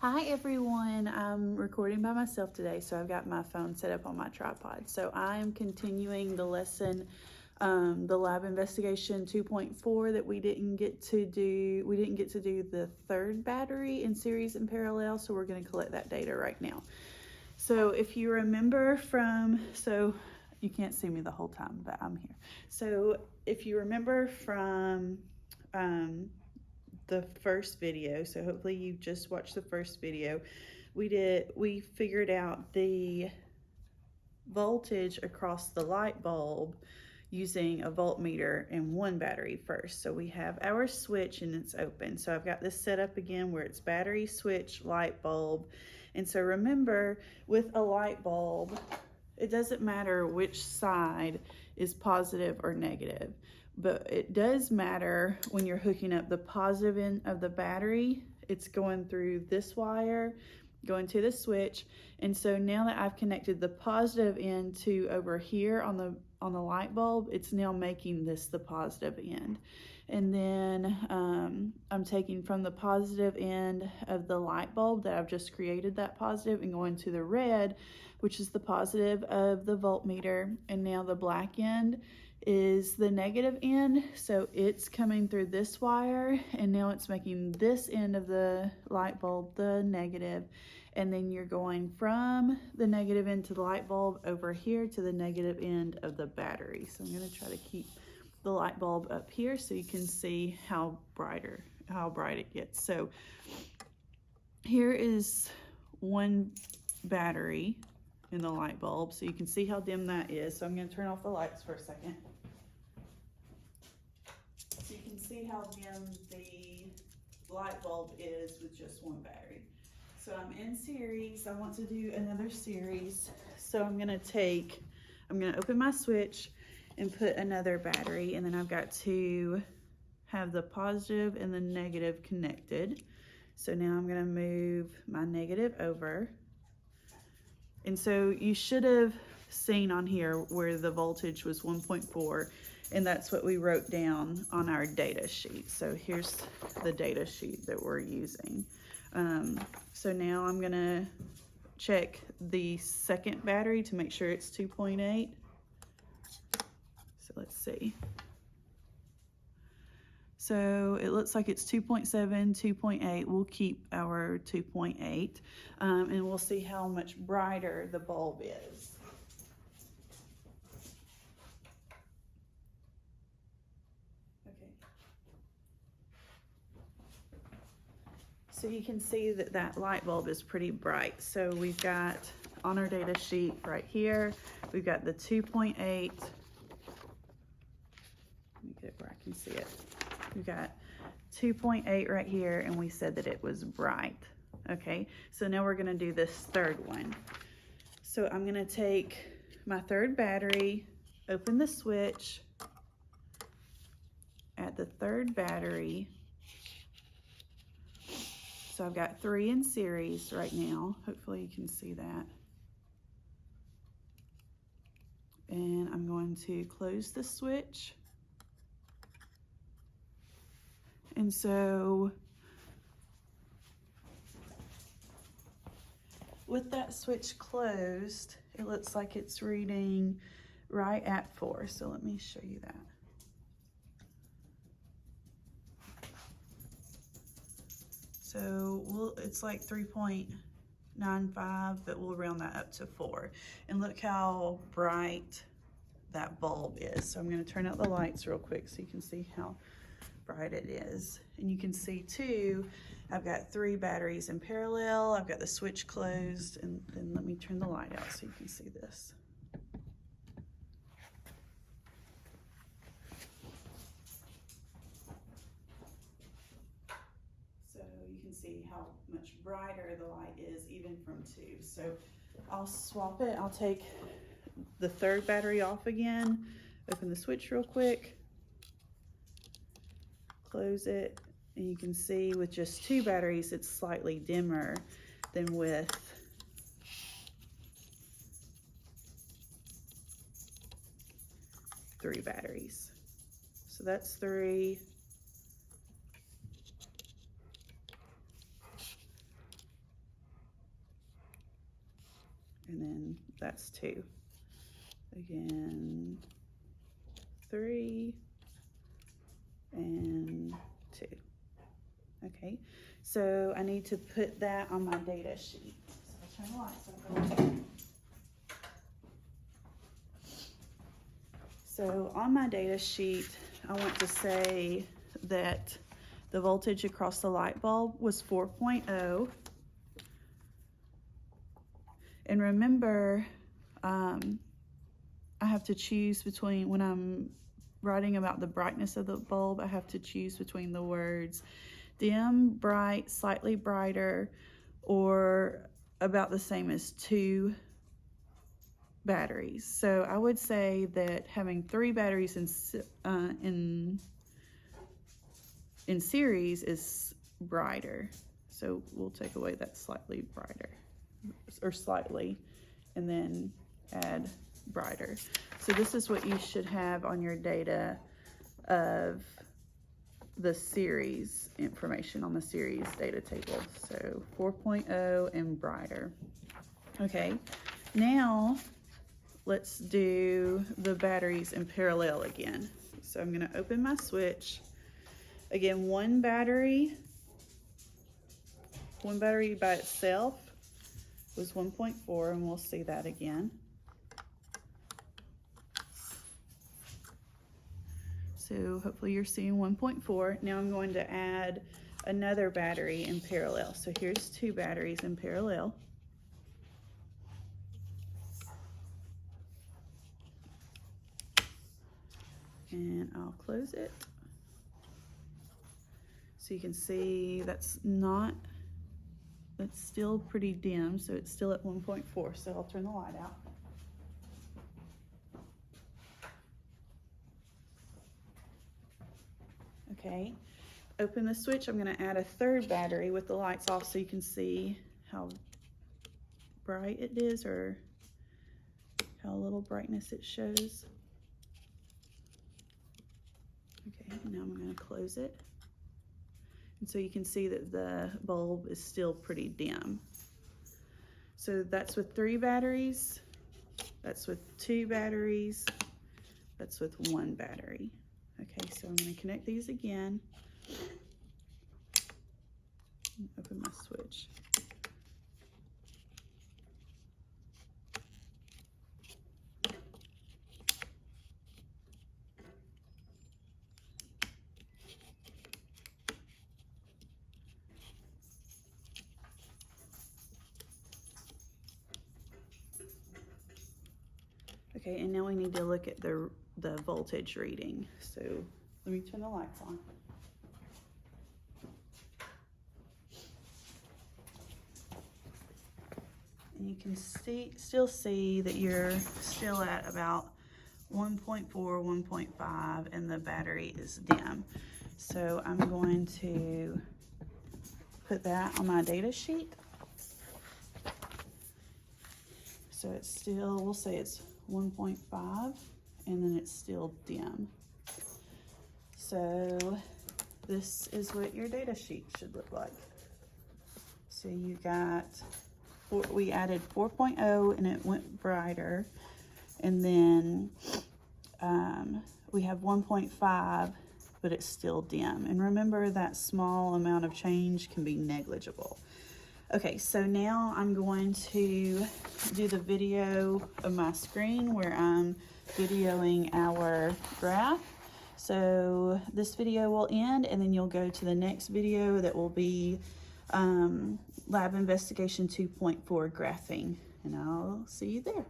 Hi everyone, I'm recording by myself today, so I've got my phone set up on my tripod. So I'm continuing the lesson, the lab investigation 2.4 that we didn't get to do. We didn't get to do the third battery in series and parallel, so we're going to collect that data right now. So if you remember so you can't see me the whole time, but I'm here. So if you remember from the first video, so hopefully you just watched the first video, we figured out the voltage across the light bulb using a voltmeter and one battery first. So we have our switch and it's open. So I've got this set up again where it's battery, switch, light bulb. And so remember, with a light bulb, it doesn't matter which side is positive or negative, but it does matter when you're hooking up the positive end of the battery. It's going through this wire, going to the switch. And so now that I've connected the positive end to over here on the light bulb, it's now making this the positive end. And then I'm taking from the positive end of the light bulb that I've just created that positive and going to the red, which is the positive of the voltmeter. And now the black end is the negative end. So it's coming through this wire and now it's making this end of the light bulb the negative. And then you're going from the negative end to the light bulb over here to the negative end of the battery. So I'm going to try to keep the light bulb up here so you can see how bright it gets. So here is one battery in the light bulb, so you can see how dim that is. So I'm going to turn off the lights for a second. So you can see how dim the light bulb is with just one battery. So I'm in series. I want to do another series. So I'm going to open my switch and put another battery, and then I've got to have the positive and the negative connected. So now I'm going to move my negative over. And so you should have seen on here where the voltage was 1.4, and that's what we wrote down on our data sheet. So here's the data sheet that we're using. So now I'm going to check the second battery to make sure it's 2.8. So let's see. So it looks like it's 2.7, 2.8. We'll keep our 2.8, and we'll see how much brighter the bulb is. Okay. So you can see that that light bulb is pretty bright. So we've got on our data sheet right here, we've got the 2.8. Let me get it where I can see it. We've got 2.8 right here, and we said that it was bright. Okay, so now we're gonna do this third one. So I'm gonna take my third battery, open the switch at the third battery. So I've got 3 in series right now. Hopefully you can see that. And I'm going to close the switch. And so with that switch closed, it looks like it's reading right at 4. So let me show you that. So it's like 3.95, but we'll round that up to 4. And look how bright that bulb is. So I'm going to turn out the lights real quick so you can see how bright it is. And you can see too, I've got 3 batteries in parallel. I've got the switch closed, and then let me turn the light out so you can see this. So you can see how much brighter the light is even from 2. So I'll swap it. I'll take the third battery off again, open the switch real quick, close it, and you can see with just 2 batteries it's slightly dimmer than with 3 batteries. So that's 3. that's 2. Again, 3 and 2. Okay, so I need to put that on my data sheet. So I'll turn the lights on. So on my data sheet, I want to say that the voltage across the light bulb was 4.0. And remember, I have to choose between, when I'm writing about the brightness of the bulb, I have to choose between the words dim, bright, slightly brighter, or about the same as 2 batteries. So I would say that having 3 batteries in series is brighter. So we'll take away that slightly brighter, or slightly, and then add brighter. So this is what you should have on your data of the series information on the series data table. So 4.0 and brighter. Okay, now let's do the batteries in parallel again. So I'm going to open my switch. Again, one battery by itself was 1.4, and we'll see that again. So hopefully you're seeing 1.4. Now I'm going to add another battery in parallel. So here's 2 batteries in parallel. And I'll close it. So you can see that's still pretty dim, so it's still at 1.4. So I'll turn the light out. Okay, open the switch. I'm going to add a third battery with the lights off so you can see how bright it is, or how little brightness it shows. Okay, now I'm going to close it. And so you can see that the bulb is still pretty dim. So that's with 3 batteries, that's with 2 batteries, that's with 1 battery. Okay, so I'm going to connect these again. Open my switch. Okay, and now we need to look at the voltage reading. So let me turn the lights on. And you can still see that you're still at about 1.4, 1.5, and the battery is dim. So I'm going to put that on my data sheet. So it's still, we'll say it's 1.5, and then it's still dim. So this is what your data sheet should look like. So you got, we added 4.0 and it went brighter, and then we have 1.5, but it's still dim. And remember, that small amount of change can be negligible. Okay, so now I'm going to do the video of my screen where I'm videoing our graph. So this video will end, and then you'll go to the next video that will be Lab Investigation 2.4 graphing, and I'll see you there.